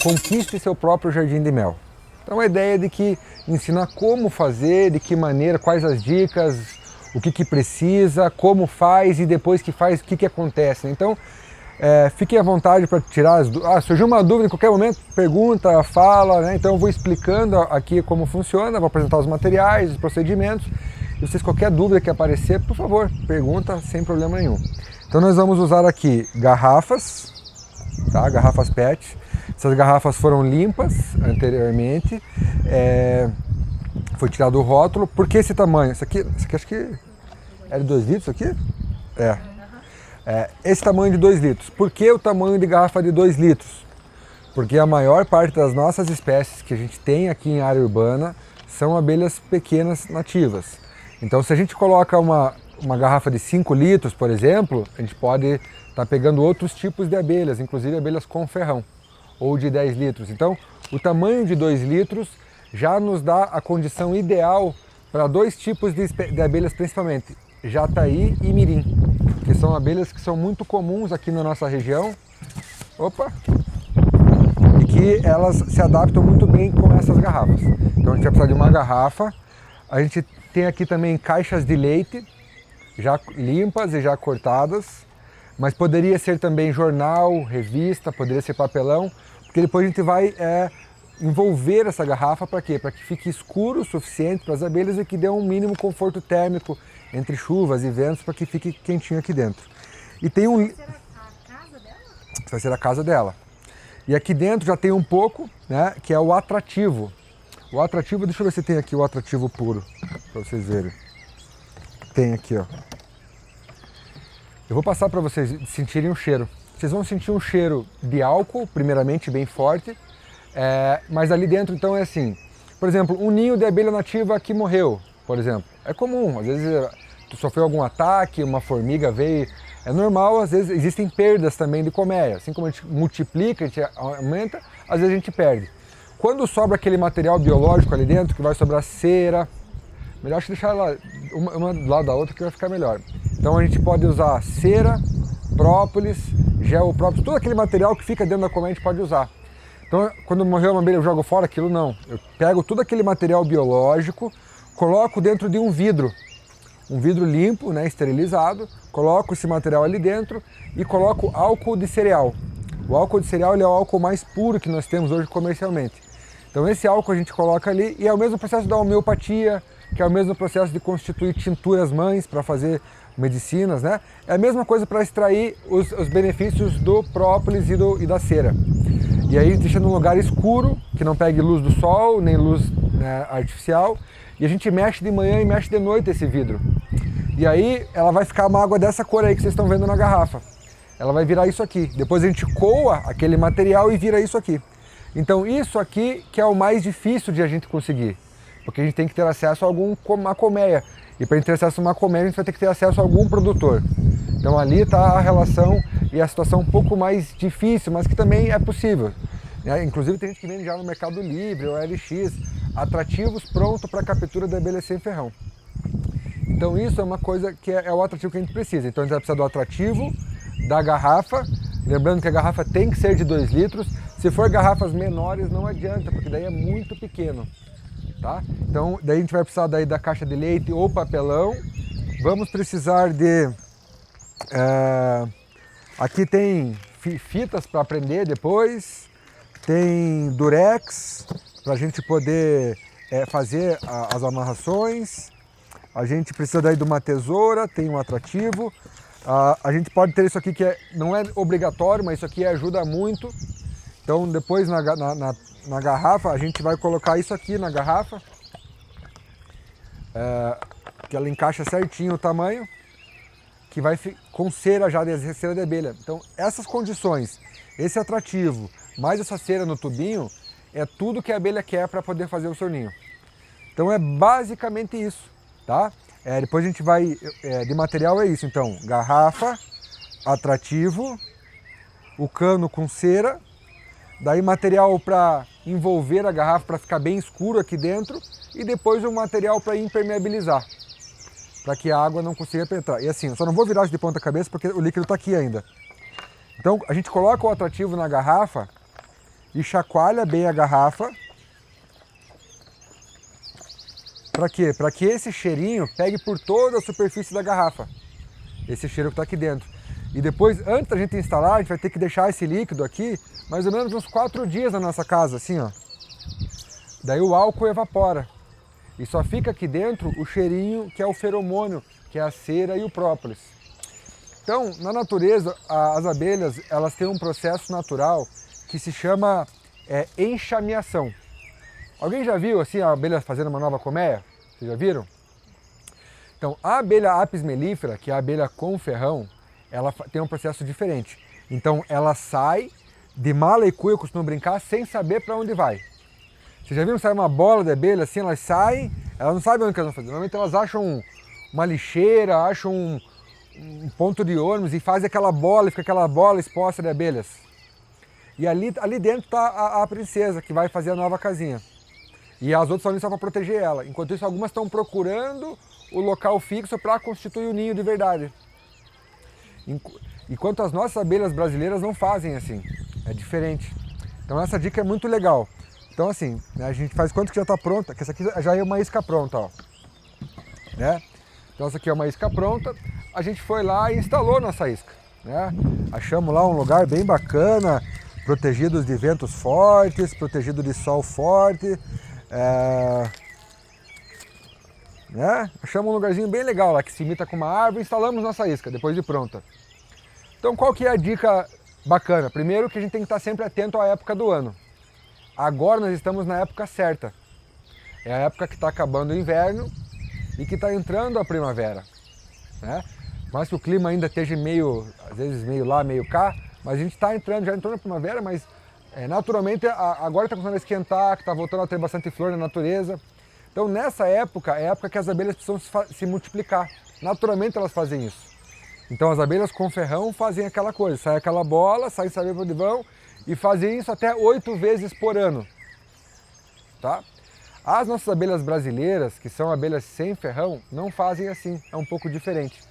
conquiste seu próprio jardim de mel. Então a ideia é de que ensina como fazer, de que maneira, quais as dicas, o que precisa, como faz e depois que faz, o que acontece. Então fiquem à vontade para tirar as dúvidas. Surgiu uma dúvida em qualquer momento, pergunta, fala, né? Então eu vou explicando aqui como funciona, vou apresentar os materiais, os procedimentos. E vocês, qualquer dúvida que aparecer, por favor, pergunta sem problema nenhum. Então nós vamos usar aqui garrafas, tá? Garrafas PET. Essas garrafas foram limpas anteriormente, foi tirado o rótulo. Por que esse tamanho? Isso aqui acho que é de 2 litros, isso aqui? Esse tamanho de 2 litros. Por que o tamanho de garrafa de 2 litros? Porque a maior parte das nossas espécies que a gente tem aqui em área urbana são abelhas pequenas nativas. Então se a gente coloca uma garrafa de 5 litros, por exemplo, a gente pode estar pegando outros tipos de abelhas, inclusive abelhas com ferrão, ou de 10 litros. Então o tamanho de 2 litros já nos dá a condição ideal para 2 tipos de abelhas principalmente, jataí e mirim, que são abelhas que são muito comuns aqui na nossa região. Opa! E que elas se adaptam muito bem com essas garrafas. Então a gente vai precisar de uma garrafa. A gente tem aqui também caixas de leite, já limpas e já cortadas, mas poderia ser também jornal, revista, poderia ser papelão, porque depois a gente vai envolver essa garrafa para quê? Para que fique escuro o suficiente para as abelhas e que dê um mínimo conforto térmico entre chuvas e ventos, para que fique quentinho aqui dentro. E tem um... Vai ser a casa dela. E aqui dentro já tem um pouco, né, que é o atrativo. O atrativo, deixa eu ver se tem aqui o atrativo puro, para vocês verem. Tem aqui, ó. Eu vou passar para vocês sentirem o cheiro. Vocês vão sentir um cheiro de álcool, primeiramente bem forte, mas ali dentro então é assim, por exemplo, um ninho de abelha nativa que morreu, por exemplo. É comum, às vezes tu sofreu algum ataque, uma formiga veio, é normal, às vezes existem perdas também de colmeia. Assim como a gente multiplica, a gente aumenta, às vezes a gente perde. Quando sobra aquele material biológico ali dentro, que vai sobrar cera, melhor acho deixar ela uma do lado da outra que vai ficar melhor. Então a gente pode usar cera, própolis, gel própolis, todo aquele material que fica dentro da colmeia a gente pode usar. Então quando morreu uma abelha eu jogo fora aquilo, não. Eu pego todo aquele material biológico, coloco dentro de um vidro limpo, né, esterilizado, coloco esse material ali dentro e coloco álcool de cereal. O álcool de cereal ele é o álcool mais puro que nós temos hoje comercialmente. Então esse álcool a gente coloca ali e é o mesmo processo da homeopatia, que é o mesmo processo de constituir tinturas mães para fazer medicinas, né? É a mesma coisa para extrair os benefícios do própolis e da cera. E aí deixa num lugar escuro, que não pegue luz do sol, nem luz, né, artificial, e a gente mexe de manhã e mexe de noite esse vidro. E aí ela vai ficar uma água dessa cor aí que vocês estão vendo na garrafa. Ela vai virar isso aqui. Depois a gente coa aquele material e vira isso aqui. Então isso aqui que é o mais difícil de a gente conseguir, porque a gente tem que ter acesso a uma colmeia. E para a gente ter acesso a uma colmeia, a gente vai ter que ter acesso a algum produtor. Então ali está a relação e a situação um pouco mais difícil, mas que também é possível. Inclusive tem gente que vende já no Mercado Livre, ou LX, atrativos prontos para captura da abelha sem ferrão. Então isso é uma coisa que é o atrativo que a gente precisa. Então a gente vai precisar do atrativo, da garrafa, lembrando que a garrafa tem que ser de 2 litros. Se for garrafas menores não adianta, porque daí é muito pequeno. Tá? Então daí a gente vai precisar daí da caixa de leite ou papelão. Vamos precisar de... aqui tem fitas para prender depois. Tem durex para a gente poder fazer as amarrações. A gente precisa daí de uma tesoura, tem um atrativo. A gente pode ter isso aqui que não é obrigatório, mas isso aqui ajuda muito. Então depois na garrafa a gente vai colocar isso aqui na garrafa, que ela encaixa certinho o tamanho, que vai com cera já, cera de abelha. Então essas condições, esse atrativo, mais essa cera no tubinho, é tudo que a abelha quer para poder fazer o seu ninho. Então é basicamente isso, tá? Depois a gente vai, de material é isso, então, garrafa, atrativo, o cano com cera, daí material para envolver a garrafa para ficar bem escuro aqui dentro e depois o material para impermeabilizar, para que a água não consiga penetrar. E assim, eu só não vou virar isso de ponta cabeça porque o líquido está aqui ainda. Então a gente coloca o atrativo na garrafa e chacoalha bem a garrafa. Para quê? Para que esse cheirinho pegue por toda a superfície da garrafa. Esse cheiro que está aqui dentro. E depois, antes da gente instalar, a gente vai ter que deixar esse líquido aqui mais ou menos uns 4 dias na nossa casa, assim, ó. Daí o álcool evapora. E só fica aqui dentro o cheirinho, que é o feromônio, que é a cera e o própolis. Então, na natureza, as abelhas, elas têm um processo natural que se chama enxameação. Alguém já viu assim a abelha fazendo uma nova colmeia? Vocês já viram? Então, a abelha apis mellifera, que é a abelha com ferrão, ela tem um processo diferente. Então, ela sai de mala e cuia, eu costumo brincar, sem saber para onde vai. Vocês já viram sair uma bola de abelha assim? Elas saem, elas não sabem onde que elas vão fazer. Normalmente elas acham uma lixeira, acham um ponto de ônibus e fazem aquela bola, e fica aquela bola exposta de abelhas. E ali dentro está a princesa, que vai fazer a nova casinha. E as outras estão ali só para proteger ela. Enquanto isso, algumas estão procurando o local fixo para constituir o ninho de verdade. Enquanto as nossas abelhas brasileiras não fazem assim. É diferente. Então essa dica é muito legal. Então assim, né, a gente faz quanto que já está pronta, que essa aqui já é uma isca pronta, ó. Né? Então essa aqui é uma isca pronta. A gente foi lá e instalou nossa isca. Né? Achamos lá um lugar bem bacana, protegidos de ventos fortes, protegido de sol forte. Né? Achamos um lugarzinho bem legal lá, que se imita com uma árvore, instalamos nossa isca, depois de pronta. Então qual que é a dica bacana? Primeiro que a gente tem que estar sempre atento à época do ano. Agora nós estamos na época certa. É a época que está acabando o inverno e que está entrando a primavera. Né? Mas que o clima ainda esteja meio, às vezes meio lá, meio cá, mas a gente está entrando, já entrou na primavera, mas naturalmente agora está começando a esquentar, que está voltando a ter bastante flor na natureza. Então nessa época é a época que as abelhas precisam se multiplicar. Naturalmente elas fazem isso. Então as abelhas com ferrão fazem aquela coisa, sai aquela bola, saem saber para onde vão e fazem isso até 8 vezes por ano. Tá? As nossas abelhas brasileiras, que são abelhas sem ferrão, não fazem assim, é um pouco diferente.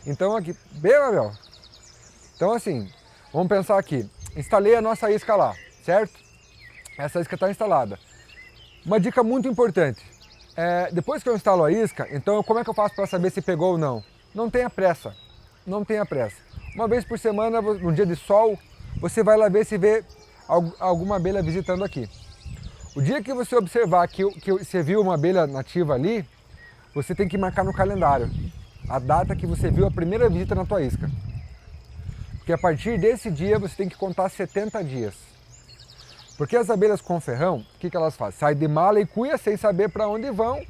Então aqui, bem, Abel? Então assim, vamos pensar aqui. Instalei a nossa isca lá, certo? Essa isca está instalada. Uma dica muito importante. Depois que eu instalo a isca, então como é que eu faço para saber se pegou ou não? Não tenha pressa. Não tenha pressa. Uma vez por semana, num dia de sol, você vai lá ver se vê alguma abelha visitando aqui. O dia que você observar que você viu uma abelha nativa ali, você tem que marcar no calendário a data que você viu a primeira visita na tua isca. Porque a partir desse dia você tem que contar 70 dias. Porque as abelhas com ferrão, o que elas fazem? Saem de mala e cuia sem saber para onde vão,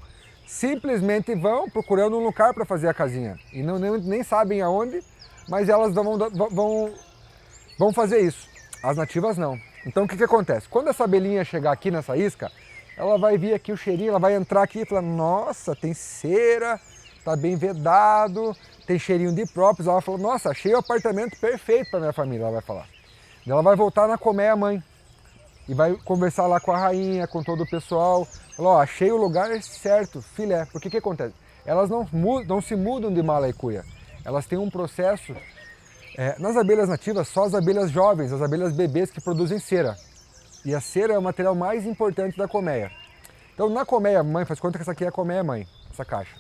simplesmente vão procurando um lugar para fazer a casinha. E nem sabem aonde, mas elas vão fazer isso. As nativas não. Então o que acontece? Quando essa abelhinha chegar aqui nessa isca, ela vai vir aqui o cheirinho, ela vai entrar aqui e falar, nossa, tem cera, tá bem vedado, tem cheirinho de própolis. Ela fala, nossa, achei o apartamento perfeito para minha família, ela vai falar. Ela vai voltar na colmeia mãe e vai conversar lá com a rainha, com todo o pessoal. Fala, ó, achei o lugar certo, filé. Porque o que acontece? Elas não se mudam de mala e cuia. Elas têm um processo. Nas abelhas nativas, só as abelhas jovens, as abelhas bebês que produzem cera. E a cera é o material mais importante da colmeia. Então na colmeia mãe, faz conta que essa aqui é a colmeia mãe, essa caixa.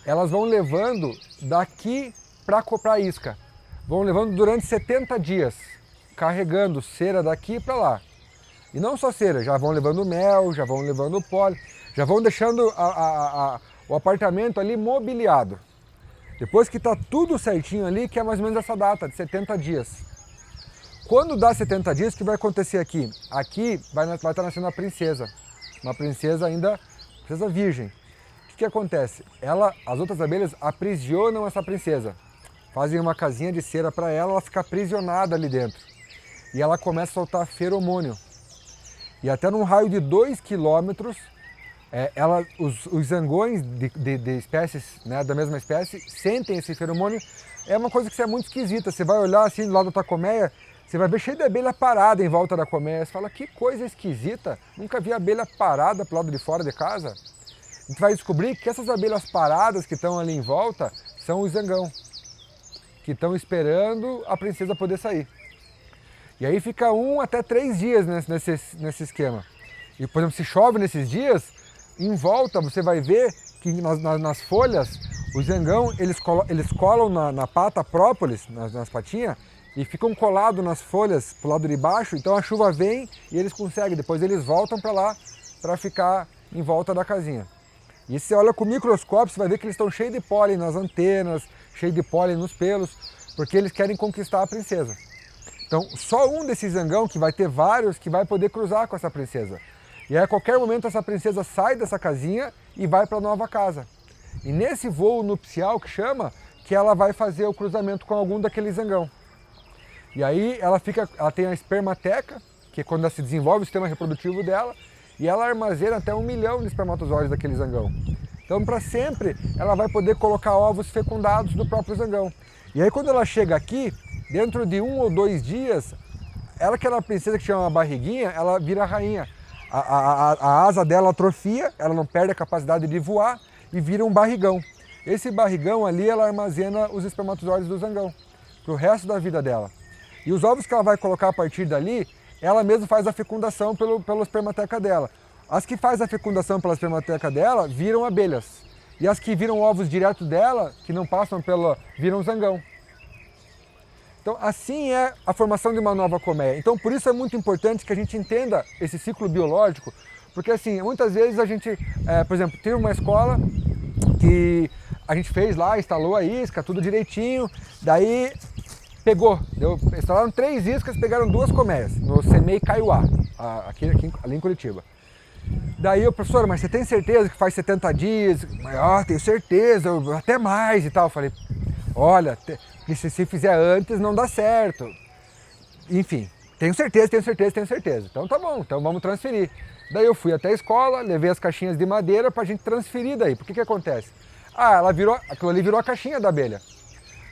Elas vão levando daqui para a isca. Vão levando durante 70 dias, carregando cera daqui para lá. E não só cera, já vão levando mel, já vão levando pólen, já vão deixando o apartamento ali mobiliado. Depois que está tudo certinho ali, que é mais ou menos essa data, de 70 dias. Quando dá 70 dias, o que vai acontecer aqui? Aqui vai estar nascendo uma princesa ainda, princesa virgem. O que acontece? As outras abelhas aprisionam essa princesa. Fazem uma casinha de cera para ela fica aprisionada ali dentro. E ela começa a soltar feromônio. E até num raio de 2 quilômetros, os zangões de espécies, né, da mesma espécie, sentem esse feromônio. É uma coisa que é muito esquisita. Você vai olhar assim do lado da tua colmeia, você vai ver cheio de abelha parada em volta da colmeia. Você fala, que coisa esquisita, nunca vi abelha parada pro lado de fora de casa. A gente vai descobrir que essas abelhas paradas que estão ali em volta são os zangão, que estão esperando a princesa poder sair. E aí fica 1 até 3 dias nesse esquema. E, por exemplo, se chove nesses dias, em volta você vai ver que nas folhas, o zangão, eles colam na pata, própolis, nas patinhas, e ficam colados nas folhas pro lado de baixo, então a chuva vem e eles conseguem, depois eles voltam para lá para ficar em volta da casinha. E se você olha com o microscópio, você vai ver que eles estão cheios de pólen nas antenas, cheios de pólen nos pelos, porque eles querem conquistar a princesa. Então, só um desses zangão, que vai ter vários, que vai poder cruzar com essa princesa. E aí, a qualquer momento, essa princesa sai dessa casinha e vai para a nova casa. E nesse voo nupcial, que chama, que ela vai fazer o cruzamento com algum daqueles zangão. E aí, ela tem a espermateca, que é quando ela se desenvolve o sistema reprodutivo dela, e ela armazena até 1 milhão de espermatozoides daquele zangão. Então, para sempre, ela vai poder colocar ovos fecundados do próprio zangão. E aí, quando ela chega aqui, dentro de 1 ou 2 dias, aquela princesa que chama barriguinha, ela vira rainha. A asa dela atrofia, ela não perde a capacidade de voar e vira um barrigão. Esse barrigão ali, ela armazena os espermatozoides do zangão, para o resto da vida dela. E os ovos que ela vai colocar a partir dali, ela mesma faz a fecundação pela espermateca dela. As que faz a fecundação pela espermateca dela viram abelhas. E as que viram ovos direto dela, que não passam viram zangão. Então assim é a formação de uma nova colmeia. Então por isso é muito importante que a gente entenda esse ciclo biológico, porque assim, muitas vezes a gente, por exemplo, tem uma escola que a gente fez lá, instalou a isca, tudo direitinho, daí instalaram 3 iscas, pegaram 2 colmeias, no CEMEI Kaiowá, ali em Curitiba. Daí eu, professor, mas você tem certeza que faz 70 dias? Tenho certeza, até mais e tal. Eu falei, olha, se fizer antes não dá certo. Enfim, tenho certeza. Então tá bom, então vamos transferir. Daí eu fui até a escola, levei as caixinhas de madeira pra gente transferir daí. Por que acontece? Aquilo ali virou a caixinha da abelha.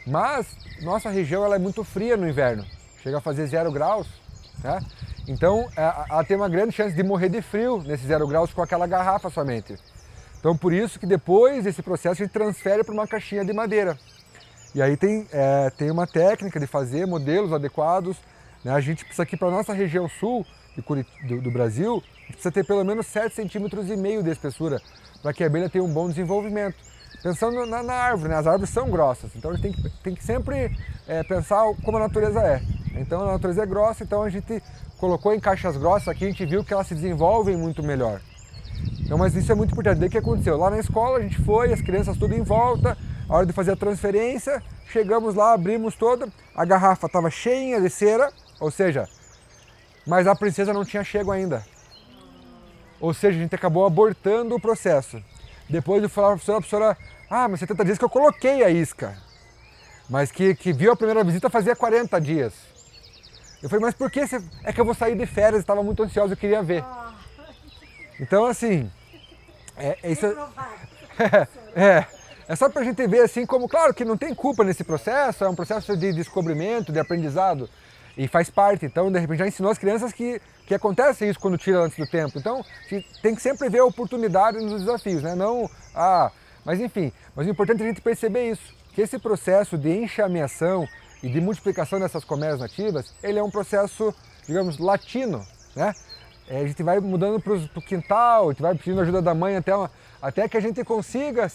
Mas nossa região ela é muito fria no inverno, chega a fazer 0 graus, né? Então ela tem uma grande chance de morrer de frio nesses 0 graus com aquela garrafa somente. Então por isso que depois desse processo a gente transfere para uma caixinha de madeira. E aí tem uma técnica de fazer modelos adequados, né? A gente precisa aqui para a nossa região sul do Brasil, a gente precisa ter pelo menos 7,5 cm de espessura para que a abelha tenha um bom desenvolvimento. Pensando na árvore, né? As árvores são grossas, então a gente tem que sempre pensar como a natureza é. Então a natureza é grossa, então a gente colocou em caixas grossas aqui, a gente viu que elas se desenvolvem muito melhor. Então, mas isso é muito importante. Daí o que aconteceu? Lá na escola a gente foi, as crianças tudo em volta, a hora de fazer a transferência, chegamos lá, abrimos toda, a garrafa estava cheinha de cera, ou seja, mas a princesa não tinha chego ainda. Ou seja, a gente acabou abortando o processo. Depois eu falava para a professora, mas 70 dias que eu coloquei a isca, mas que viu a primeira visita fazia 40 dias. Eu falei, mas por que é que eu vou sair de férias, estava muito ansioso, eu queria ver. Então assim, isso é só para a gente ver assim como, claro que não tem culpa nesse processo, é um processo de descobrimento, de aprendizado, e faz parte. Então de repente já ensinou as crianças que acontece isso quando tira antes do tempo. Então tem que sempre ver a oportunidade nos desafios, né? Mas enfim, mas o importante é a gente perceber isso, que esse processo de enxameação e de multiplicação dessas colmeias nativas, ele é um processo, digamos, latino, né? A gente vai mudando para o quintal, a gente vai pedindo ajuda da mãe até que a gente consiga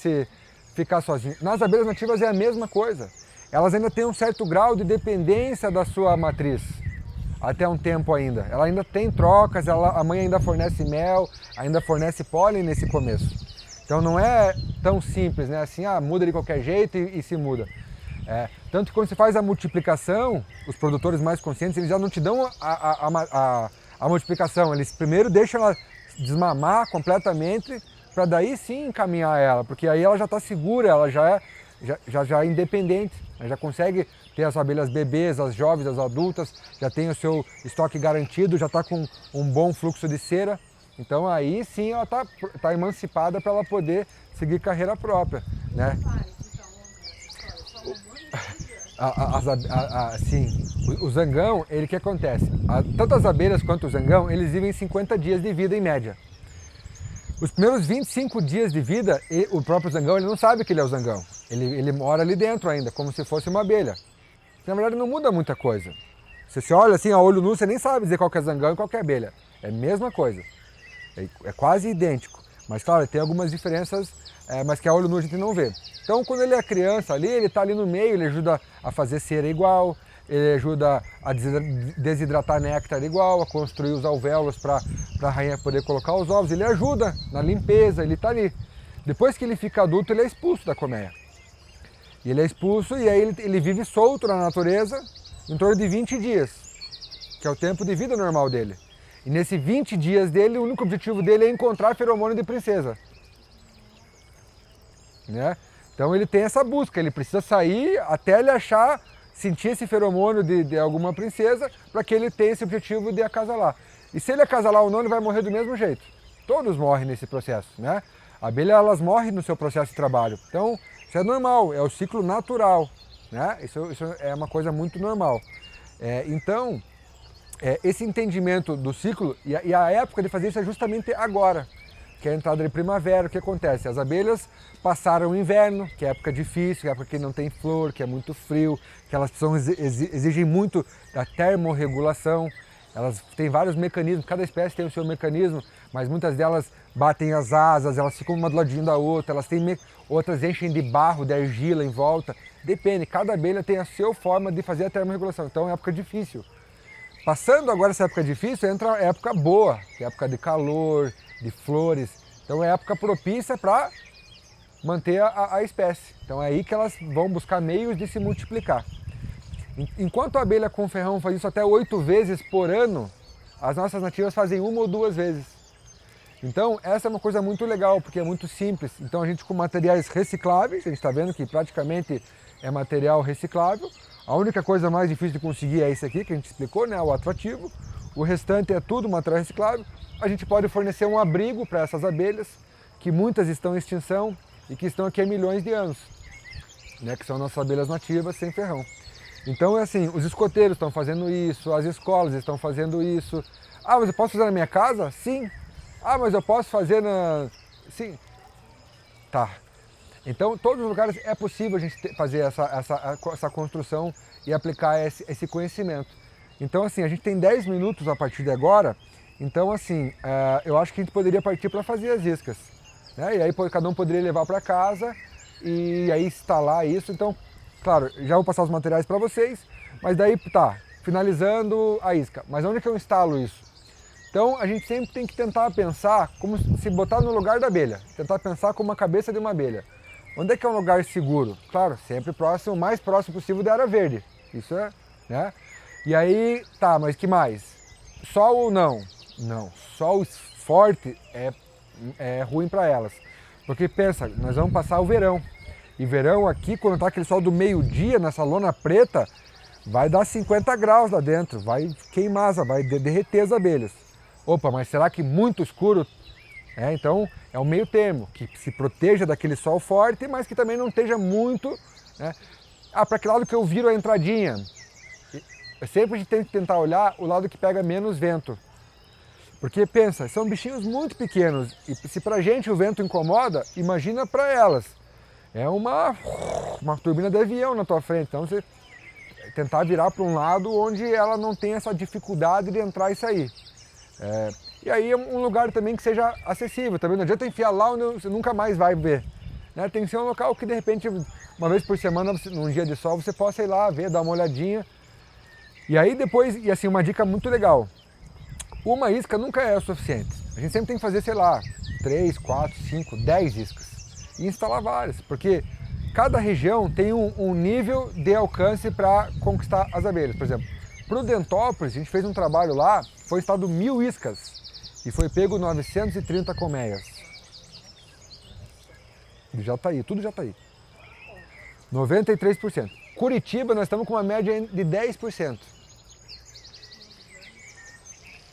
ficar sozinho. Nas abelhas nativas é a mesma coisa. Elas ainda têm um certo grau de dependência da sua matriz, até um tempo ainda. Ela ainda tem trocas, a mãe ainda fornece mel, ainda fornece pólen nesse começo. Então não é tão simples, né? Assim, muda de qualquer jeito e se muda. Tanto que quando você faz a multiplicação, os produtores mais conscientes, eles já não te dão a multiplicação. Eles primeiro deixam ela desmamar completamente, para daí sim encaminhar ela, porque aí ela já está segura, ela já é independente, já consegue ter as abelhas bebês, as jovens, as adultas, já tem o seu estoque garantido, já está com um bom fluxo de cera. Então aí sim ela tá emancipada para ela poder seguir carreira própria, né? Sim, o zangão, o que acontece? Tanto as abelhas quanto o zangão, eles vivem 50 dias de vida em média. Os primeiros 25 dias de vida, o próprio zangão, ele não sabe que ele é o zangão. Ele mora ali dentro ainda, como se fosse uma abelha. Na verdade não muda muita coisa. Você se olha assim, a olho nu, você nem sabe dizer qual que é zangão e qual que é abelha. É a mesma coisa. É quase idêntico. Mas claro, tem algumas diferenças, mas que a olho nu a gente não vê. Então quando ele é criança ali, ele está ali no meio, ele ajuda a fazer cera igual, ele ajuda a desidratar néctar igual, a construir os alvéolos para a rainha poder colocar os ovos, ele ajuda na limpeza, ele está ali. Depois que ele fica adulto, ele é expulso da colmeia. E ele é expulso e aí ele vive solto na natureza em torno de 20 dias, que é o tempo de vida normal dele. E nesses 20 dias dele, o único objetivo dele é encontrar feromônio de princesa. Né? Então ele tem essa busca, ele precisa sair até ele achar, sentir esse feromônio de alguma princesa, para que ele tenha esse objetivo de acasalar. E se ele acasalar ou não, ele vai morrer do mesmo jeito. Todos morrem nesse processo, né? A abelha, elas morrem no seu processo de trabalho. Então, isso é normal, é o ciclo natural, né? Isso é uma coisa muito normal. Então, esse entendimento do ciclo, e a época de fazer isso é justamente agora, que é a entrada de primavera. O que acontece? As abelhas passaram o inverno, que é época difícil, que é época que não tem flor, que é muito frio, que elas exigem muito da termorregulação. Elas têm vários mecanismos, cada espécie tem o seu mecanismo, mas muitas delas batem as asas, elas ficam uma do ladinho da outra, outras enchem de barro, de argila em volta. Depende, cada abelha tem a sua forma de fazer a termorregulação, então é época difícil. Passando agora essa época difícil, entra a época boa, que é a época de calor, de flores. Então é a época propícia para manter a espécie. Então é aí que elas vão buscar meios de se multiplicar. Enquanto a abelha com ferrão faz isso até 8 vezes por ano, as nossas nativas fazem 1 ou 2 vezes. Então essa é uma coisa muito legal, porque é muito simples. Então a gente com materiais recicláveis, a gente está vendo que praticamente é material reciclável. A única coisa mais difícil de conseguir é esse aqui, que a gente explicou, né, o atrativo. O restante é tudo material reciclável. A gente pode fornecer um abrigo para essas abelhas, que muitas estão em extinção e que estão aqui há milhões de anos, né, que são nossas abelhas nativas sem ferrão. Então é assim, os escoteiros estão fazendo isso, as escolas estão fazendo isso. Ah, mas eu posso fazer na minha casa? Sim. Ah, mas eu posso fazer na... Sim. Tá. Então, todos os lugares é possível a gente fazer essa construção e aplicar esse conhecimento. Então, assim, a gente tem 10 minutos a partir de agora. Então, assim, eu acho que a gente poderia partir para fazer as iscas. Né? E aí cada um poderia levar para casa e aí instalar isso. Então, claro, já vou passar os materiais para vocês, mas daí tá, finalizando a isca. Mas onde é que eu instalo isso? Então a gente sempre tem que tentar pensar como se botar no lugar da abelha, tentar pensar como a cabeça de uma abelha. Onde é que é um lugar seguro? Claro, sempre próximo, o mais próximo possível da área verde. Isso é, né? E aí, tá, mas que mais? Sol ou não? Não, sol forte é ruim para elas. Porque pensa, nós vamos passar o verão. E verão aqui, quando está aquele sol do meio-dia, nessa lona preta, vai dar 50 graus lá dentro, vai queimar, vai derreter as abelhas. Opa, mas será que muito escuro? Então é o meio termo, que se proteja daquele sol forte, mas que também não esteja muito... Né? Para que lado que eu viro a entradinha? Sempre a gente tem que tentar olhar o lado que pega menos vento. Porque pensa, são bichinhos muito pequenos, e se pra gente o vento incomoda, imagina para elas. É uma turbina de avião na tua frente, então você tentar virar para um lado onde ela não tem essa dificuldade de entrar e sair. E aí é um lugar também que seja acessível, também não adianta enfiar lá onde você nunca mais vai ver. Né? Tem que ser um local que de repente, uma vez por semana, num dia de sol, você possa ir lá ver, dar uma olhadinha. E aí depois, e assim, uma dica muito legal, uma isca nunca é o suficiente. A gente sempre tem que fazer, sei lá, 3, 4, 5, 10 iscas. E instalar várias, porque cada região tem um nível de alcance para conquistar as abelhas. Por exemplo, Prudentópolis, a gente fez um trabalho lá, foi instalado 1000 iscas e foi pego 930 colmeias. Já está aí, tudo já está aí. 93%. Curitiba, nós estamos com uma média de 10%.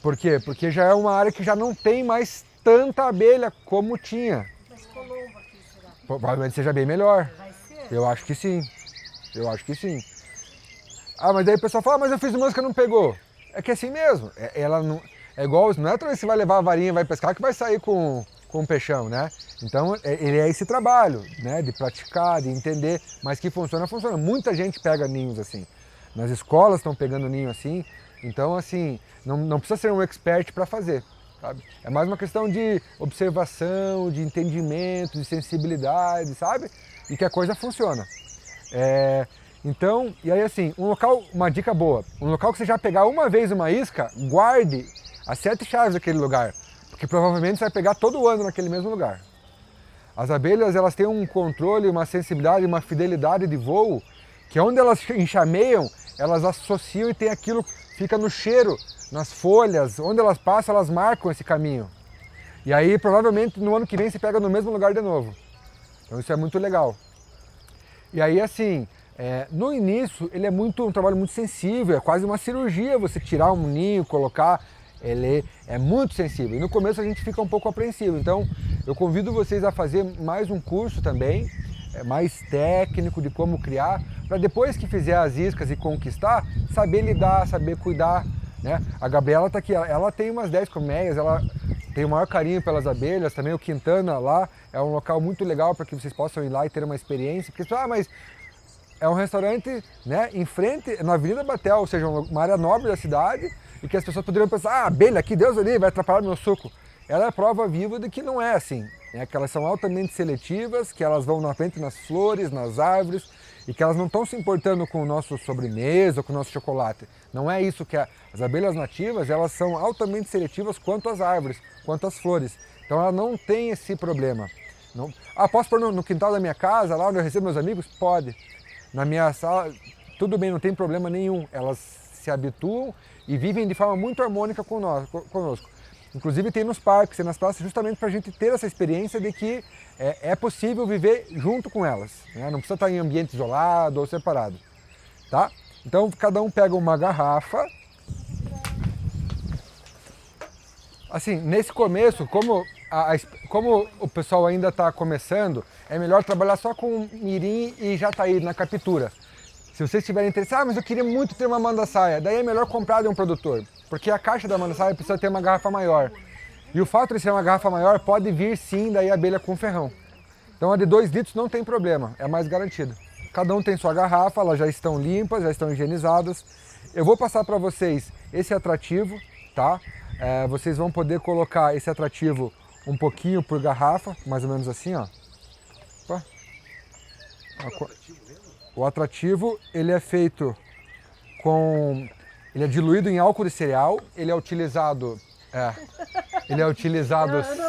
Por quê? Porque já é uma área que já não tem mais tanta abelha como tinha. Provavelmente seja bem melhor. Vai ser? Eu acho que sim. Eu acho que sim. Ah, mas daí o pessoal fala, mas eu fiz uma que não pegou. É que é assim mesmo. Ela não, é igual, não é outra vez que você vai levar a varinha e vai pescar que vai sair com um peixão, né? Então, ele é esse trabalho, né? De praticar, de entender, mas que funciona, funciona. Muita gente pega ninhos assim. nas escolas estão pegando ninho assim. Então, assim, não precisa ser um expert para fazer, sabe? É mais uma questão de observação, de entendimento, de sensibilidade, sabe? E que a coisa funciona. Então, e aí assim, uma dica boa, um local que você já pegar uma vez uma isca, guarde as 7 chaves daquele lugar, porque provavelmente você vai pegar todo ano naquele mesmo lugar. As abelhas, elas têm um controle, uma sensibilidade, uma fidelidade de voo, que onde elas enxameiam, elas associam e tem aquilo, fica no cheiro, nas folhas, onde elas passam, elas marcam esse caminho. E aí, provavelmente, no ano que vem, você pega no mesmo lugar de novo. Então isso é muito legal. E aí, assim, no início, ele é um trabalho muito sensível, é quase uma cirurgia você tirar um ninho, colocar, ele é muito sensível. E no começo a gente fica um pouco apreensivo, então eu convido vocês a fazer mais um curso também, mais técnico de como criar, para depois que fizer as iscas e conquistar, saber lidar, saber cuidar, né? A Gabriela está aqui, ela tem umas 10 colmeias, ela tem o maior carinho pelas abelhas, também o Quintana lá é um local muito legal para que vocês possam ir lá e ter uma experiência, porque mas é um restaurante, né, em frente, na Avenida Batel, ou seja, uma área nobre da cidade, e que as pessoas poderiam pensar, abelha aqui, Deus ali, vai atrapalhar meu suco. Ela é prova viva de que não é assim, né? Que elas são altamente seletivas, que elas vão na frente nas flores, nas árvores, e que elas não estão se importando com o nosso sobremesa, com o nosso chocolate. Não é isso que as abelhas nativas, elas são altamente seletivas quanto às árvores, quanto às flores. Então ela não tem esse problema. Não... posso pôr no quintal da minha casa, lá onde eu recebo meus amigos? Pode. Na minha sala, tudo bem, não tem problema nenhum. Elas se habituam e vivem de forma muito harmônica conosco. Inclusive tem nos parques e nas praças justamente para a gente ter essa experiência de que é possível viver junto com elas, né? Não precisa estar em ambiente isolado ou separado, tá? Então cada um pega uma garrafa. Assim, nesse começo, como o pessoal ainda está começando, é melhor trabalhar só com mirim e jataí na captura. Se vocês tiverem interesse, mas eu queria muito ter uma mandaçaia, daí é melhor comprar de um produtor, porque a caixa da mandaçaia precisa ter uma garrafa maior. E o fato de ser uma garrafa maior pode vir sim daí a abelha com ferrão. Então a de 2 litros não tem problema, é mais garantida. Cada um tem sua garrafa, elas já estão limpas, já estão higienizadas. Eu vou passar para vocês esse atrativo, tá? Vocês vão poder colocar esse atrativo um pouquinho por garrafa, mais ou menos assim, ó. Opa. O atrativo, ele é feito ele é diluído em álcool de cereal, ele é utilizado Ana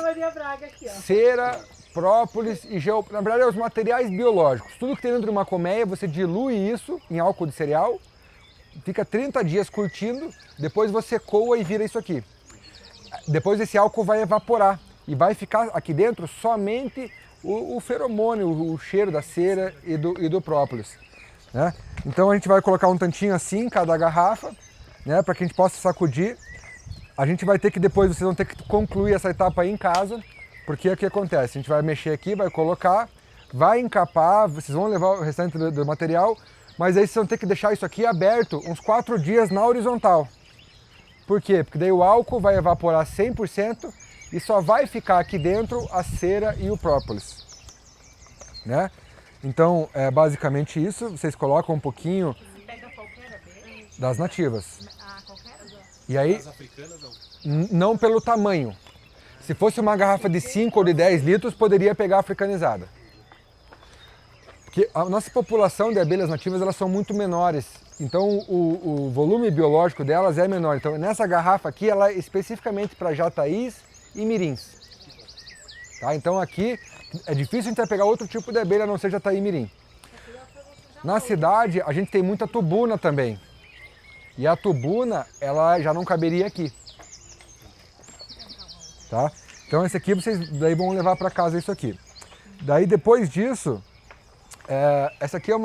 Maria Braga aqui, ó. Cera, própolis e na verdade é os materiais biológicos. Tudo que tem dentro de uma colmeia, você dilui isso em álcool de cereal, fica 30 dias curtindo, depois você coa e vira isso aqui. Depois esse álcool vai evaporar e vai ficar aqui dentro somente o feromônio, o cheiro da cera e do própolis, né? Então a gente vai colocar um tantinho assim em cada garrafa, né, para que a gente possa sacudir. A gente vai ter que depois, vocês vão ter que concluir essa etapa aí em casa, porque o que acontece? A gente vai mexer aqui, vai colocar, vai encapar, vocês vão levar o restante do material, mas aí vocês vão ter que deixar isso aqui aberto uns 4 dias na horizontal. Por quê? Porque daí o álcool vai evaporar 100% e só vai ficar aqui dentro a cera e o própolis, né? Então é basicamente isso, vocês colocam um pouquinho das nativas. E aí, não pelo tamanho. Se fosse uma garrafa de 5 ou de 10 litros, poderia pegar africanizada. Porque a nossa população de abelhas nativas, elas são muito menores. Então o volume biológico delas é menor. Então nessa garrafa aqui, ela é especificamente para jataís e mirins. Tá? Então aqui é difícil a gente pegar outro tipo de abelha a não ser jataí e mirim. Na cidade, a gente tem muita tubuna também. E a tubuna, ela já não caberia aqui. Tá? Então esse aqui vocês daí vão levar para casa isso aqui. Daí depois disso, essa aqui é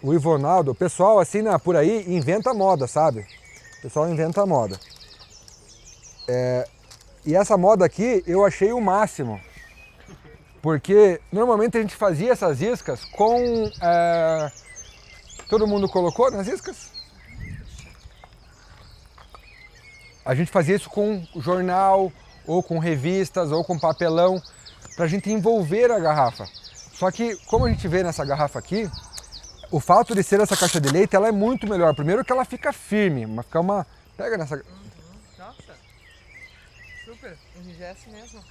o Ivonaldo, o pessoal assim por aí inventa moda, sabe? O pessoal inventa moda. E essa moda aqui eu achei o máximo. Porque normalmente a gente fazia essas iscas com... todo mundo colocou nas iscas? A gente fazia isso com jornal, ou com revistas, ou com papelão, para a gente envolver a garrafa. Só que, como a gente vê nessa garrafa aqui, o fato de ser essa caixa de leite, ela é muito melhor. Primeiro que ela fica firme, mas fica uma... Pega nessa... Nossa, super, enrijece mesmo.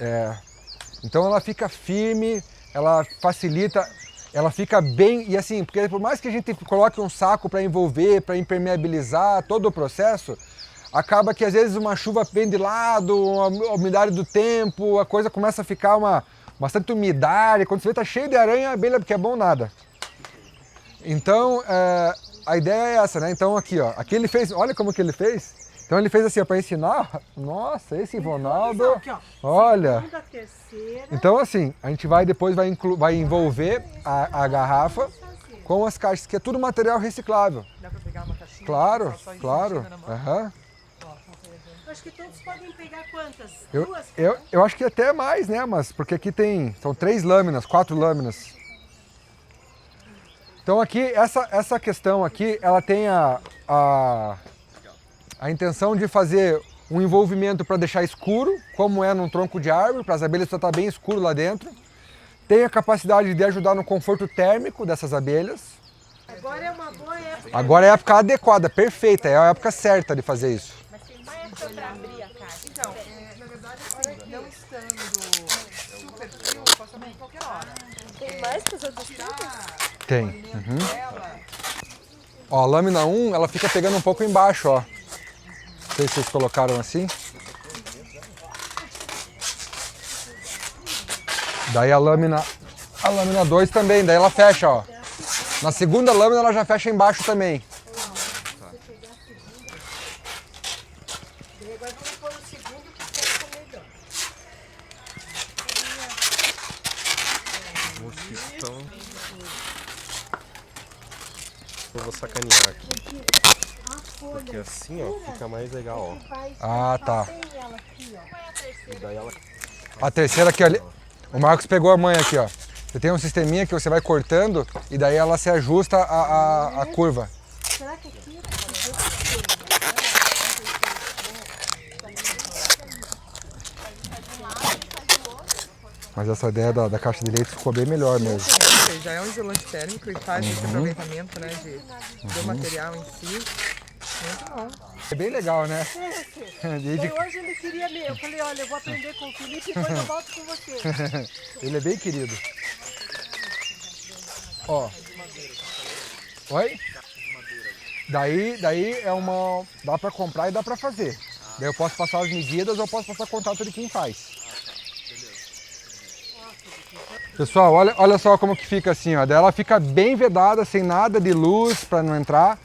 Então ela fica firme, ela facilita, ela fica bem... E assim, porque por mais que a gente coloque um saco para envolver, para impermeabilizar todo o processo, acaba que às vezes uma chuva vem de lado, a umidade do tempo, a coisa começa a ficar bastante umidade. Quando você vê, tá cheio de aranha, a abelha, porque é bom nada. Então, a ideia é essa, né? Então aqui, ó, aqui ele fez, olha como que ele fez. Então ele fez assim, ó, para ensinar. Nossa, esse Ivonaldo, Aqui, ó. olha. Segunda, terceira. Então assim, a gente vai depois vai envolver a garrafa com as caixas, que é tudo material reciclável. Dá pra pegar uma caixinha? Claro, Só claro. na mão? Aham. Eu acho que todos podem pegar quantas? Eu, Duas? eu acho que até mais, né? Mas porque aqui são 3 lâminas, 4 lâminas. Então aqui, essa questão aqui, ela tem a intenção de fazer um envolvimento para deixar escuro, como é num tronco de árvore, para as abelhas estar bem escuro lá dentro. Tem a capacidade de ajudar no conforto térmico dessas abelhas. Agora é uma boa época. Agora é a época adequada, perfeita, é a época certa de fazer isso. Mas tem uma época pra abrir a caixa. Então, na verdade, assim, não estando super frio, posso abrir em qualquer hora. Tem mais que os outros tipos? Tem. Ela, Ó, a lâmina 1, ela fica pegando um pouco embaixo, ó. Não sei se vocês colocaram assim. Daí a lâmina 2 também, daí ela fecha, ó. Na segunda lâmina ela já fecha embaixo também. E agora vamos pôr o segundo que fecha melhor. Então, eu vou sacanear aqui. Porque assim, ó, fica mais legal, ó. Ah, tá. Tem ela aqui, ó. E daí ela... A terceira aqui, ó. O Marcos pegou a manha aqui, ó. Você tem um sisteminha que você vai cortando e daí ela se ajusta a curva. Será que aqui... Mas essa ideia da caixa de leite ficou bem melhor mesmo. já é um isolante térmico e faz esse aproveitamento, né, do material em si. Muito bom. É bem legal, né? Daí hoje ele queria me... Eu falei, olha, eu vou aprender com o Felipe e depois eu volto com você. Ele é bem querido. Ó. Oi? Daí é uma... Dá pra comprar e dá pra fazer. Daí eu posso passar as medidas ou eu posso passar contato de quem faz. Pessoal, olha só como que fica assim, ó. Daí ela fica bem vedada, sem nada de luz para não entrar.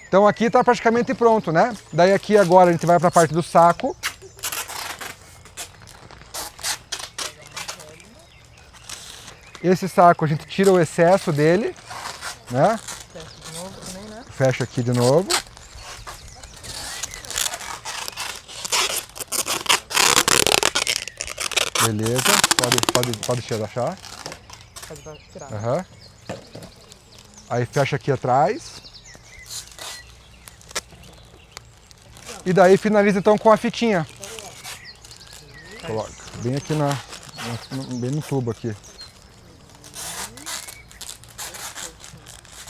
Então aqui está praticamente pronto, né? Daí aqui agora a gente vai para a parte do saco. Esse saco a gente tira o excesso dele, né? Fecha de novo também, né? Fecha aqui de novo. Beleza, pode achar. Pode tirar. Uhum. Aí fecha aqui atrás. E daí finaliza então com a fitinha. Coloca bem aqui bem no tubo aqui.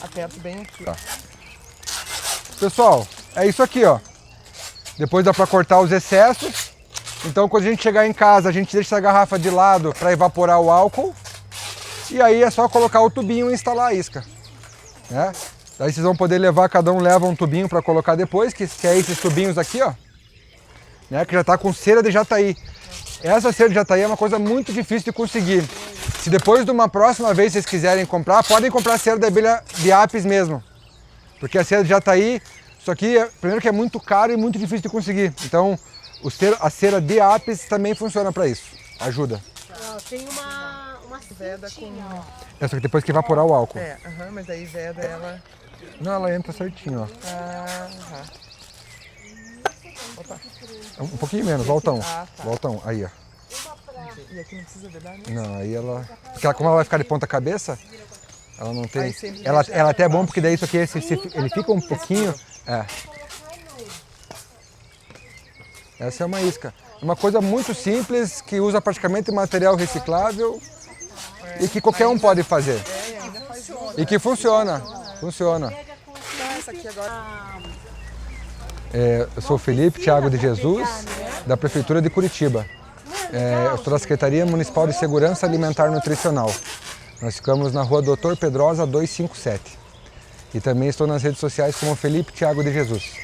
Aperto bem aqui. Tá. Pessoal, é isso aqui, ó. Depois dá pra cortar os excessos. Então quando a gente chegar em casa, a gente deixa essa garrafa de lado para evaporar o álcool. E aí é só colocar o tubinho e instalar a isca, né? Daí vocês vão poder levar, cada um leva um tubinho para colocar depois, que é esses tubinhos aqui, ó. Né? Que já tá com cera de jataí. Essa cera de jataí é uma coisa muito difícil de conseguir. Se depois de uma próxima vez vocês quiserem comprar, podem comprar cera da abelha de apis mesmo. Porque a cera de jataí, isso aqui, primeiro que é muito caro e muito difícil de conseguir. Então, a cera de apis também funciona para isso. Ajuda. Ó, tem uma Veda cintinha, ó. Essa aqui depois que evaporar o álcool. É, mas aí veda ela... Não, ela entra certinho, ó. Opa. Um pouquinho menos, voltão. Ah, tá. Voltão, aí, ó. E aqui não precisa vedar, né? Não, aí ela... Porque como ela vai ficar de ponta cabeça, ela não tem... Aí sempre Ela deixa até é bom porque daí isso aqui, ele fica um pouquinho... É. Essa é uma isca. É uma coisa muito simples, que usa praticamente material reciclável e que qualquer um pode fazer. Ainda faz E que funciona. Funciona. Essa aqui agora. Eu sou o Felipe Thiago de Jesus, da Prefeitura de Curitiba. Eu sou da Secretaria Municipal de Segurança Alimentar e Nutricional. Nós ficamos na rua Doutor Pedrosa 257. E também estou nas redes sociais como Felipe Thiago de Jesus.